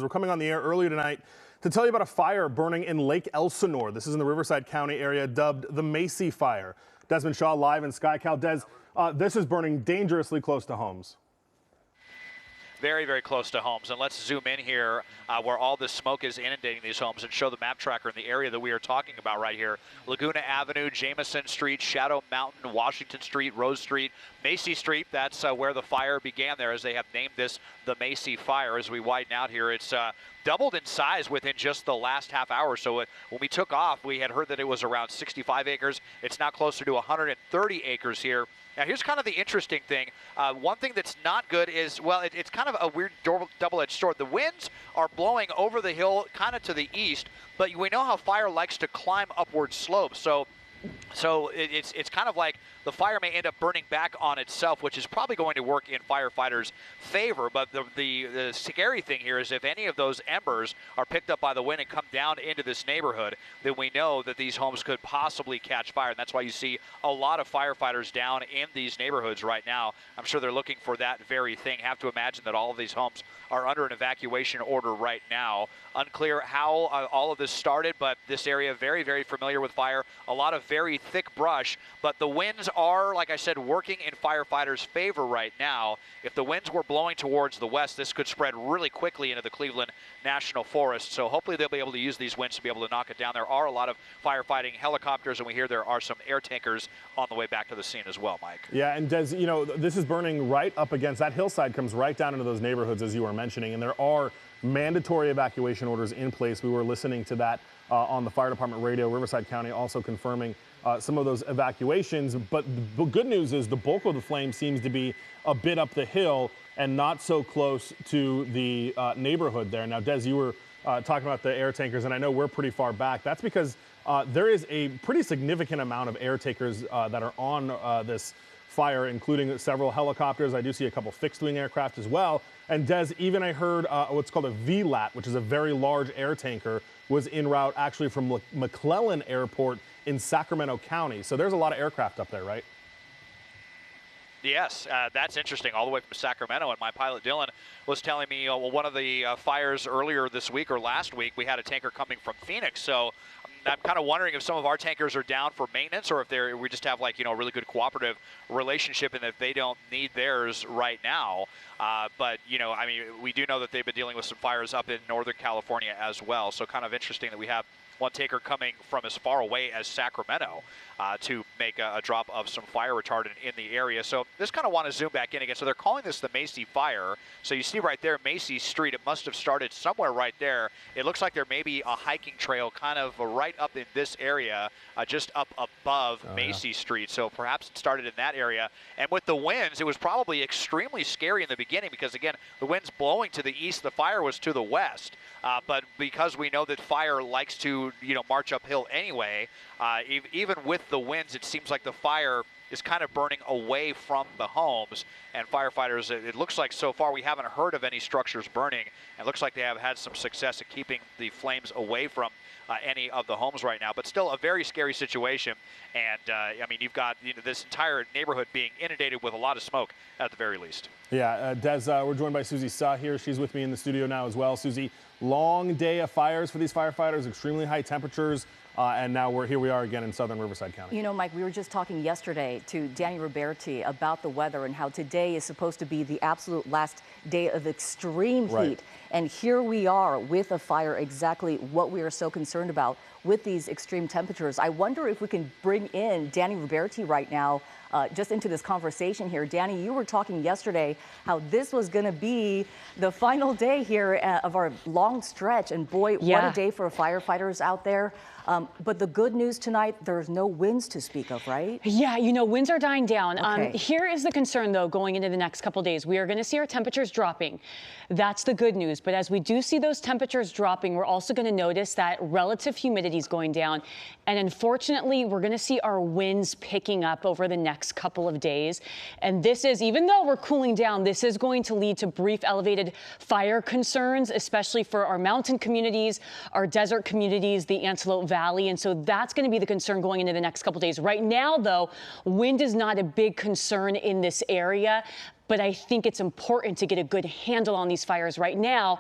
We're coming on the air earlier tonight to tell you about a fire burning in Lake Elsinore. This is in the Riverside County area, dubbed the Macy Fire. Desmond Shaw live in SkyCal. Des, this is burning dangerously close to homes. Very, very close to homes. And let's zoom in here where all this smoke is inundating these homes and show the map tracker in the area that we are talking about right here. Laguna Avenue, Jameson Street, Shadow Mountain, Washington Street, Rose Street, Macy Street. That's where the fire began there, as they have named this the Macy Fire. As we widen out here, it's doubled in size within just the last half hour. So when we took off, we had heard that it was around 65 acres. It's now closer to 130 acres here. Now, here's kind of the interesting thing. One thing that's not good is, well, it's kind of a weird double-edged sword. The winds are blowing over the hill kind of to the east, but we know how fire likes to climb upward slopes. So it's kind of like the fire may end up burning back on itself, which is probably going to work in firefighters' favor. But the scary thing here is if any of those embers are picked up by the wind and come down into this neighborhood, then we know that these homes could possibly catch fire. And that's why you see a lot of firefighters down in these neighborhoods right now. I'm sure they're looking for that very thing. Have to imagine that all of these homes are under an evacuation order right now. Unclear how all of this started, but this area very, very familiar with fire. A lot of very thick brush, but the winds are, like I said, working in firefighters' favor right now. If the winds were blowing towards the west, this could spread really quickly into the Cleveland National Forest. So hopefully they'll be able to use these winds to be able to knock it down. There are a lot of firefighting helicopters, and we hear there are some air tankers on the way back to the scene as well, Mike. Yeah, and Des, you know, this is burning right up against, that hillside comes right down into those neighborhoods, as you were mentioning, and there are mandatory evacuation orders in place. We were listening to that on the fire department radio. Riverside County also confirming some of those evacuations. But the good news is the bulk of the flame seems to be a bit up the hill and not so close to the neighborhood there. Now, Des, you were talking about the air tankers, and I know we're pretty far back. That's because there is a pretty significant amount of air tankers that are on this fire, including several helicopters. I do see a couple fixed-wing aircraft as well. And Des, even I heard what's called a VLAT, which is a very large air tanker, was en route actually from McClellan Airport in Sacramento County. So there's a lot of aircraft up there, right? Yes, that's interesting, all the way from Sacramento. And my pilot, Dylan, was telling me, well, one of the fires earlier this week or last week, we had a tanker coming from Phoenix. So I'm kind of wondering if some of our tankers are down for maintenance, or if we just have, like, you know, a really good cooperative relationship and that they don't need theirs right now. But, you know, I mean, we do know that they've been dealing with some fires up in Northern California as well. So kind of interesting that we have one tanker coming from as far away as Sacramento to make a drop of some fire retardant in the area. So just kind of want to zoom back in again. So they're calling this the Macy Fire. So you see right there, Macy Street. It must have started somewhere right there. It looks like there may be a hiking trail kind of right up in this area, just up above Macy Street. So perhaps it started in that area. And with the winds, it was probably extremely scary in the beginning because, again, the wind's blowing to the east. The fire was to the west. But because we know that fire likes to, you know, march uphill anyway, even with the winds, it seems like the fire is kind of burning away from the homes. And firefighters, it looks like so far we haven't heard of any structures burning. It looks like they have had some success at keeping the flames away from any of the homes right now, but still a very scary situation. And I mean, you've got, you know, this entire neighborhood being inundated with a lot of smoke at the very least. Yeah, Des, we're joined by Susie Suh here. She's with me in the studio now as well. Susie, long day of fires for these firefighters, extremely high temperatures, and now here we are again in southern Riverside County. You know, Mike, we were just talking yesterday to Danny Roberti about the weather and how today is supposed to be the absolute last day of extreme heat. And here we are with a fire, exactly what we are so concerned about with these extreme temperatures. I wonder if we can bring in Danny Roberti right now just into this conversation here. Danny, you were talking yesterday how this was going to be the final day here of our long stretch. And boy, what a day for firefighters out there. But the good news tonight, there's no winds to speak of, right? Yeah, you know, winds are dying down. Here is the concern, though, going into the next couple days. We are going to see our temperatures dropping. That's the good news. But as we do see those temperatures dropping, we're also going to notice that relative humidity is going down. And unfortunately, we're going to see our winds picking up over the next couple of days. And this is, even though we're cooling down, this is going to lead to brief elevated fire concerns, especially for our mountain communities, our desert communities, the Antelope Valley. And so that's going to be the concern going into the next couple of days. Right now, though, wind is not a big concern in this area, but I think it's important to get a good handle on these fires right now,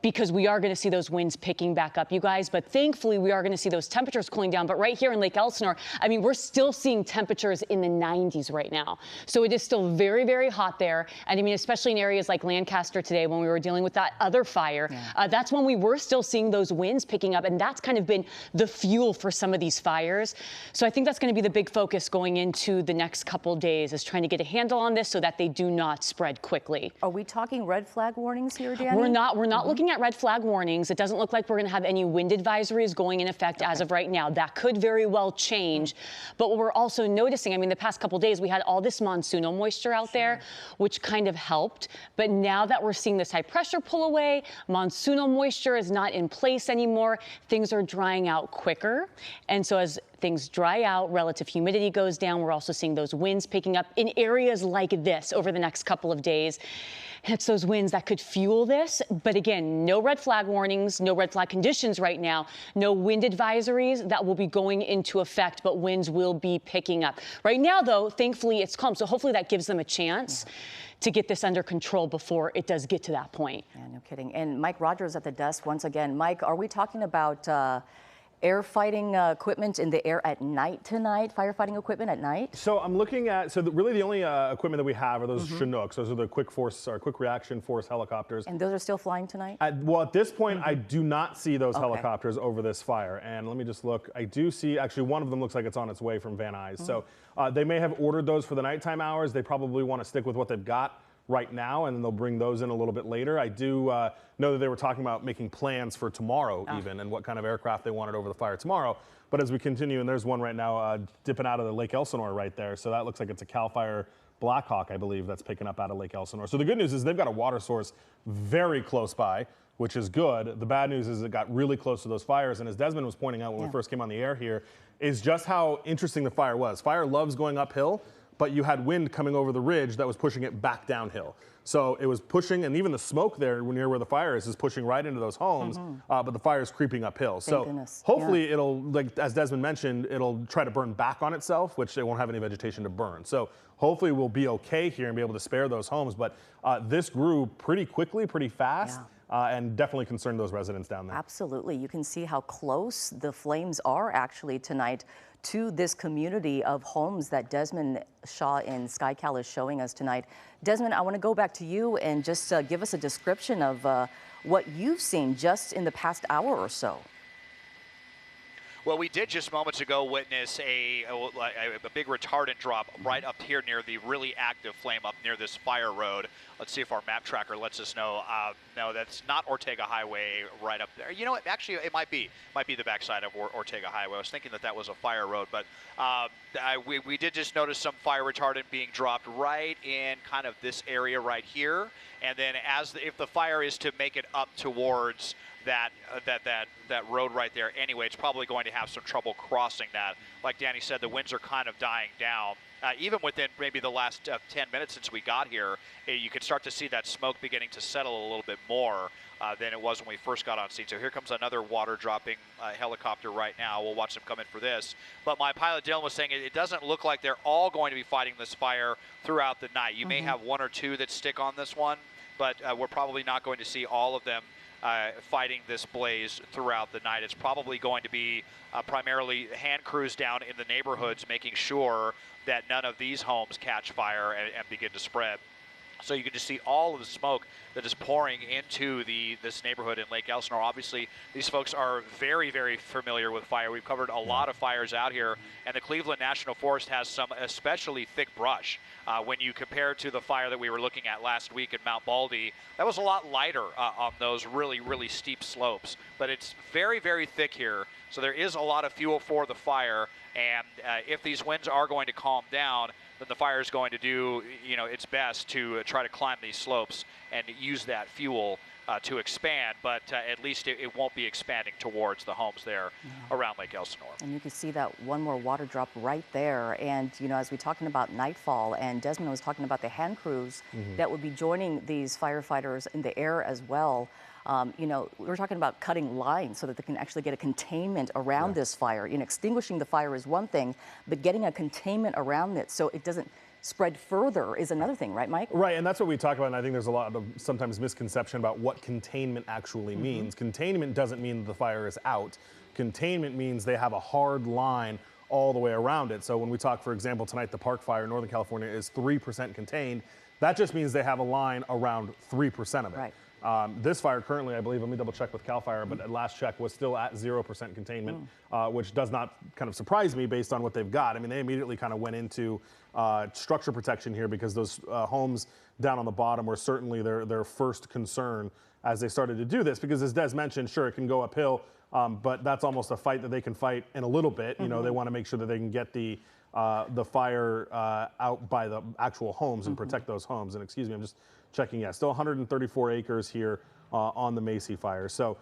because we are going to see those winds picking back up, you guys. But thankfully, we are going to see those temperatures cooling down. But right here in Lake Elsinore, I mean, we're still seeing temperatures in the 90s right now. So it is still very, very hot there. And I mean, especially in areas like Lancaster today, when we were dealing with that other fire, that's when we were still seeing those winds picking up. And that's kind of been the fuel for some of these fires. So I think that's going to be the big focus going into the next couple days, is trying to get a handle on this so that they do not spread quickly. Are we talking red flag warnings here, Danny? We're not looking at red flag warnings. It doesn't look like we're going to have any wind advisories going in effect as of right now. That could very well change. But what we're also noticing, I mean, the past couple days, we had all this monsoonal moisture out there, which kind of helped. But now that we're seeing this high pressure pull away, monsoonal moisture is not in place anymore. Things are drying out quicker. And so as things dry out, relative humidity goes down. We're also seeing those winds picking up in areas like this over the next couple of days. And it's those winds that could fuel this. But again, no red flag warnings, no red flag conditions right now, no wind advisories that will be going into effect, but winds will be picking up. Right now, though, thankfully, it's calm. So hopefully that gives them a chance to get this under control before it does get to that point. Yeah, no kidding. And Mike Rogers at the desk once again. Mike, are we talking about air fighting equipment in the air at night tonight, firefighting equipment at night? So I'm looking at, really the only equipment that we have are those Chinooks. Those are the quick reaction force helicopters. And those are still flying tonight? At this point, I do not see those helicopters over this fire. And let me just look. I do see, actually, one of them looks like it's on its way from Van Nuys. So they may have ordered those for the nighttime hours. They probably want to stick with what they've got right now, and then they'll bring those in a little bit later. I do know that they were talking about making plans for tomorrow even, and what kind of aircraft they wanted over the fire tomorrow. But as we continue, and there's one right now dipping out of the Lake Elsinore right there. So that looks like it's a CAL FIRE Blackhawk, I believe, that's picking up out of Lake Elsinore. So the good news is they've got a water source very close by, which is good. The bad news is it got really close to those fires. And as Desmond was pointing out when we first came on the air here, is just how interesting the fire was. Fire loves going uphill, but you had wind coming over the ridge that was pushing it back downhill. So it was pushing, and even the smoke there near where the fire is pushing right into those homes, but the fire is creeping uphill. Thank goodness. Hopefully it'll, like as Desmond mentioned, it'll try to burn back on itself, which they won't have any vegetation to burn. So hopefully we'll be okay here and be able to spare those homes. But this grew pretty quickly, pretty fast. And definitely concerned those residents down there. Absolutely. You can see how close the flames are actually tonight to this community of homes that Desmond Shaw in SkyCal is showing us tonight. Desmond, I want to go back to you and just give us a description of what you've seen just in the past hour or so. Well, we did just moments ago witness a big retardant drop right up here near the really active flame up near this fire road. Let's see if our map tracker lets us know. No, that's not Ortega Highway right up there. You know what? Actually, it might be the backside of Ortega Highway. I was thinking that was a fire road, but we did just notice some fire retardant being dropped right in kind of this area right here. And then if the fire is to make it up towards that road right there anyway, it's probably going to have some trouble crossing that. Like Danny said, the winds are kind of dying down. Even within maybe the last 10 minutes since we got here, you could start to see that smoke beginning to settle a little bit more than it was when we first got on scene. So here comes another water dropping helicopter right now. We'll watch them come in for this. But my pilot Dylan was saying it doesn't look like they're all going to be fighting this fire throughout the night. You may have one or two that stick on this one, but we're probably not going to see all of them fighting this blaze throughout the night. It's probably going to be primarily hand crews down in the neighborhoods making sure that none of these homes catch fire and begin to spread. So you can just see all of the smoke that is pouring into this neighborhood in Lake Elsinore. Obviously, these folks are very, very familiar with fire. We've covered a lot of fires out here, and the Cleveland National Forest has some especially thick brush. When you compare to the fire that we were looking at last week in Mount Baldy, that was a lot lighter on those really, really steep slopes. But it's very, very thick here, so there is a lot of fuel for the fire. And if these winds are going to calm down, then the fire is going to do, its best to try to climb these slopes and use that fuel to expand. But at least it won't be expanding towards the homes there around Lake Elsinore. And you can see that one more water drop right there. And, as we're talking about nightfall, and Desmond was talking about the hand crews that would be joining these firefighters in the air as well. We're talking about cutting lines so that they can actually get a containment around this fire. Extinguishing the fire is one thing, but getting a containment around it so it doesn't spread further is another thing, right, Mike? Right, and that's what we talk about, and I think there's a lot of sometimes misconception about what containment actually means. Containment doesn't mean the fire is out. Containment means they have a hard line all the way around it. So when we talk, for example, tonight, the Park Fire in Northern California is 3% contained. That just means they have a line around 3% of it. Right. This fire currently, I believe, let me double check with CAL FIRE, but at last check was still at 0% containment, which does not kind of surprise me based on what they've got. I mean, they immediately kind of went into structure protection here because those homes down on the bottom were certainly their first concern as they started to do this, because as Des mentioned, sure, it can go uphill, but that's almost a fight that they can fight in a little bit. You know, they want to make sure that they can get the fire out by the actual homes and protect those homes. And excuse me, I'm just checking. Yeah, still 134 acres here on the Macy Fire. So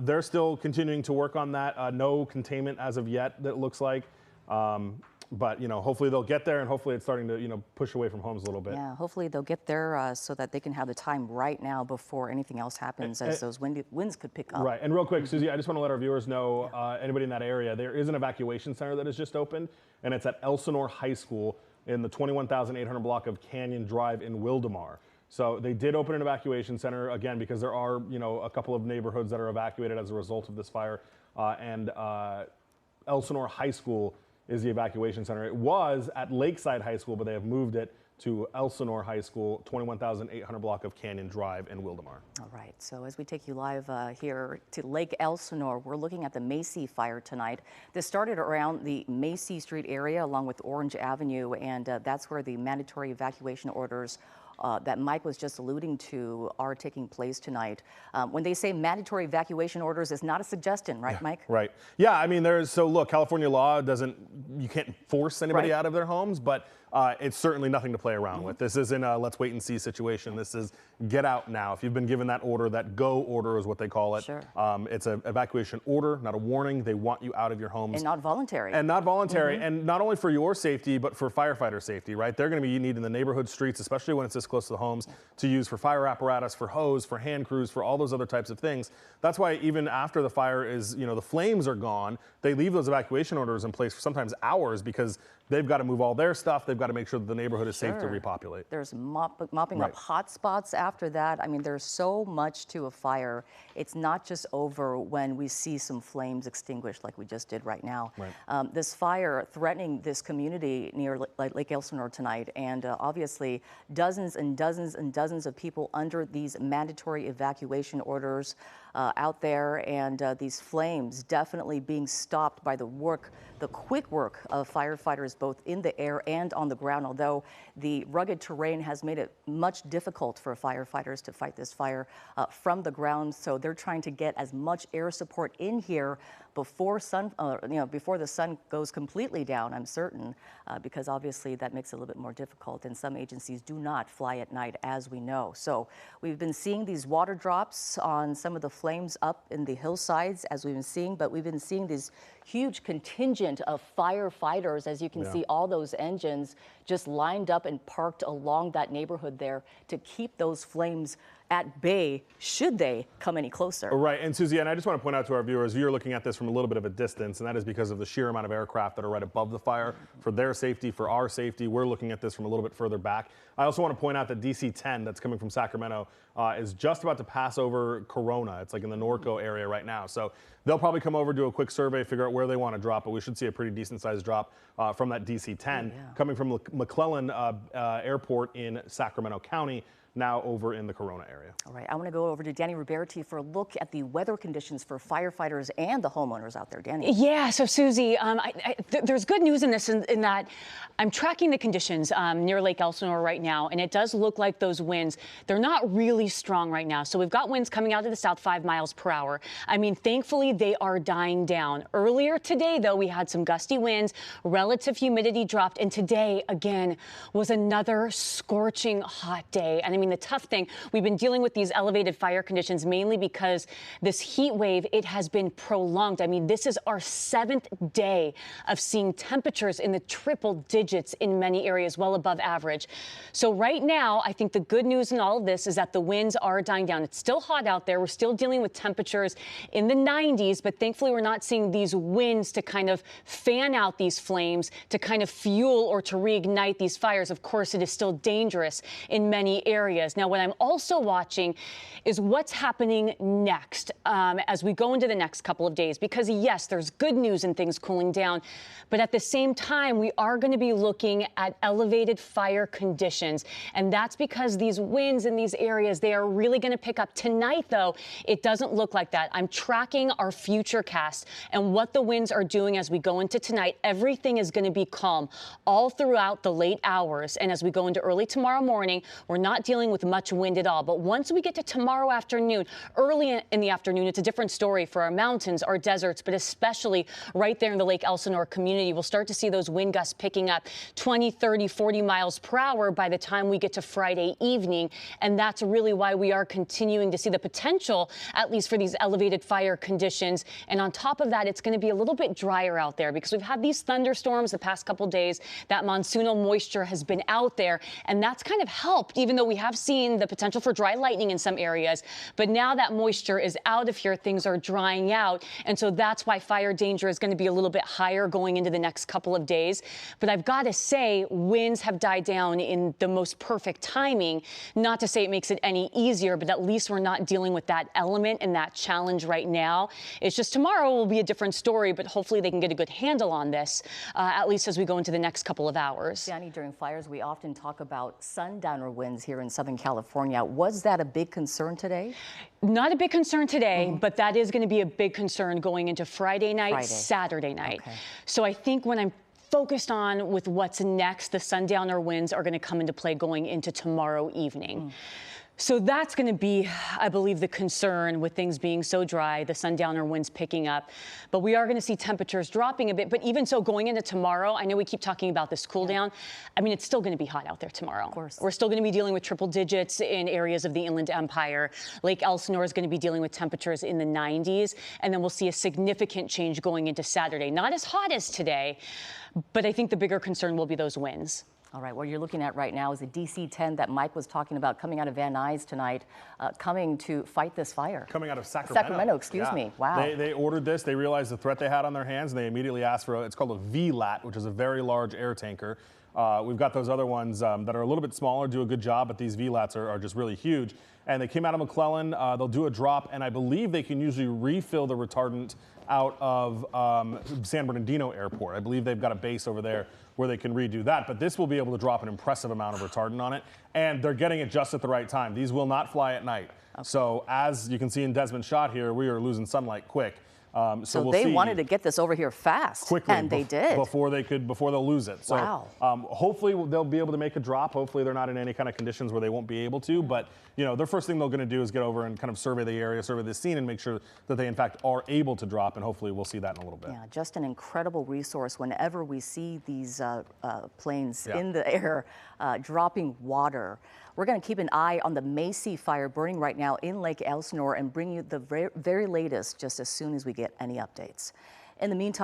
they're still continuing to work on that. No containment as of yet, that looks like. But, you know, hopefully they'll get there, and hopefully it's starting to, you know, push away from homes a little bit. Yeah, hopefully they'll get there so that they can have the time right now before anything else happens, as those winds could pick up. Right, and real quick, Susie, I just want to let our viewers know, anybody in that area, there is an evacuation center that has just opened, and it's at Elsinore High School in the 21,800 block of Canyon Drive in Wildomar. So they did open an evacuation center, again, because there are, you know, a couple of neighborhoods that are evacuated as a result of this fire, and Elsinore High School is the evacuation center. It was at Lakeside High School, but they have moved it to Elsinore High School, 21,800 block of Canyon Drive in Wildomar. All right, so as we take you live here to Lake Elsinore, we're looking at the Macy Fire tonight. This started around the Macy Street area along with Orange Avenue, and that's where the mandatory evacuation orders that Mike was just alluding to are taking place tonight. When they say mandatory evacuation orders, it's not a suggestion, right, Mike? Right. Yeah, I mean, look, California law you can't force anybody out of their homes, but it's certainly nothing to play around with. This isn't a let's wait and see situation. This is get out now. If you've been given that order, that go order is what they call it. Sure. It's an evacuation order, not a warning. They want you out of your homes. And not voluntary. And not voluntary, and not only for your safety, but for firefighter safety, right? They're going to be needing the neighborhood streets, especially when it's this close to the homes, to use for fire apparatus, for hose, for hand crews, for all those other types of things. That's why even after the fire is, you know, the flames are gone, they leave those evacuation orders in place for sometimes hours, because they've got to move all their stuff. They've got to make sure that the neighborhood is safe to repopulate. There's mopping up hot spots after that. I mean, there's so much to a fire. It's not just over when we see some flames extinguished like we just did right now. Right. This fire threatening this community near Lake Elsinore tonight, and obviously dozens and dozens and dozens of people under these mandatory evacuation orders out there, and these flames definitely being stopped by the quick work of firefighters both in the air and on the ground, although the rugged terrain has made it much difficult for firefighters to fight this fire from the ground. So they're trying to get as much air support in here before before the sun goes completely down, I'm certain, because obviously that makes it a little bit more difficult, and some agencies do not fly at night, as we know. So we've been seeing these water drops on some of the flames up in the hillsides, as we've been seeing, but we've been seeing this huge contingent of firefighters, as you can see all those engines just lined up and parked along that neighborhood there to keep those flames at bay should they come any closer. Right, and Susie, and I just want to point out to our viewers, you're looking at this from a little bit of a distance, and that is because of the sheer amount of aircraft that are right above the fire. For their safety, for our safety, we're looking at this from a little bit further back. I also want to point out that DC-10 that's coming from Sacramento is just about to pass over Corona. It's like in the Norco area right now. So they'll probably come over, do a quick survey, figure out where they want to drop, but we should see a pretty decent sized drop from that DC-10 coming from McClellan Airport in Sacramento County, now over in the Corona area. All right, I want to go over to Danny Roberti for a look at the weather conditions for firefighters and the homeowners out there. Danny. Yeah, so Susie, there's good news in this in that I'm tracking the conditions near Lake Elsinore right now, and it does look like those winds, they're not really strong right now. So we've got winds coming out of the south 5 miles per hour. I mean, thankfully, they are dying down. Earlier today, though, we had some gusty winds, relative humidity dropped, and today, again, was another scorching hot day. And I mean, mean, the tough thing, we've been dealing with these elevated fire conditions mainly because this heat wave, it has been prolonged. I mean, this is our 7th day of seeing temperatures in the triple digits in many areas, well above average. So right now, I think the good news in all of this is that the winds are dying down. It's still hot out there. We're still dealing with temperatures in the 90s, but thankfully we're not seeing these winds to kind of fan out these flames, to kind of fuel or to reignite these fires. Of course, it is still dangerous in many areas. Now, what I'm also watching is what's happening next as we go into the next couple of days, because yes, there's good news in things cooling down, but at the same time, we are going to be looking at elevated fire conditions. And that's because these winds in these areas, they are really going to pick up. Tonight, though, it doesn't look like that. I'm tracking our future cast and what the winds are doing as we go into tonight. Everything is going to be calm all throughout the late hours. And as we go into early tomorrow morning, we're not dealing with much wind at all. But once we get to tomorrow afternoon, early in the afternoon, it's a different story for our mountains, our deserts, but especially right there in the Lake Elsinore community. We'll start to see those wind gusts picking up 20, 30, 40 miles per hour by the time we get to Friday evening. And that's really why we are continuing to see the potential, at least for these elevated fire conditions. And on top of that, it's going to be a little bit drier out there because we've had these thunderstorms the past couple days. That monsoonal moisture has been out there, and that's kind of helped, even though we have seen the potential for dry lightning in some areas. But now that moisture is out of here, things are drying out. And so that's why fire danger is going to be a little bit higher going into the next couple of days. But I've got to say, winds have died down in the most perfect timing. Not to say it makes it any easier, but at least we're not dealing with that element and that challenge right now. It's just tomorrow will be a different story, but hopefully they can get a good handle on this, at least as we go into the next couple of hours. Danny, during fires, we often talk about sundowner winds here in Southern California. Was that a big concern today? Not a big concern today, but that is going to be a big concern going into Friday night, Saturday night. Okay. So I think when I'm focused on with what's next, the sundowner winds are going to come into play going into tomorrow evening. So that's going to be, I believe, the concern with things being so dry, the sundowner winds picking up. But we are going to see temperatures dropping a bit. But even so, going into tomorrow, I know we keep talking about this cool down. I mean, it's still going to be hot out there tomorrow. Of course. We're still going to be dealing with triple digits in areas of the Inland Empire. Lake Elsinore is going to be dealing with temperatures in the 90s. And then we'll see a significant change going into Saturday. Not as hot as today, but I think the bigger concern will be those winds. All right, what you're looking at right now is a DC-10 that Mike was talking about coming out of Van Nuys tonight, coming to fight this fire. Coming out of Sacramento. Sacramento, excuse me. Wow. They ordered this. They realized the threat they had on their hands, and they immediately asked for it's called a VLAT, which is a very large air tanker. We've got those other ones that are a little bit smaller, do a good job, but these VLATs are just really huge. And they came out of McClellan. They'll do a drop, and I believe they can usually refill the retardant out of San Bernardino Airport. I believe they've got a base over there where they can redo that. But this will be able to drop an impressive amount of retardant on it. And they're getting it just at the right time. These will not fly at night. Okay. So as you can see in Desmond's shot here, we are losing sunlight quick. So we'll they wanted to get this over here fast, quickly, and they did before they'll lose it. So wow. Hopefully they'll be able to make a drop. Hopefully they're not in any kind of conditions where they won't be able to. But you know, their first thing they're going to do is get over and kind of survey the area, survey the scene, and make sure that they in fact are able to drop. And hopefully we'll see that in a little bit. Yeah, just an incredible resource. Whenever we see these planes in the air dropping water. We're going to keep an eye on the Macy Fire burning right now in Lake Elsinore and bring you the very latest just as soon as we get any updates. In the meantime,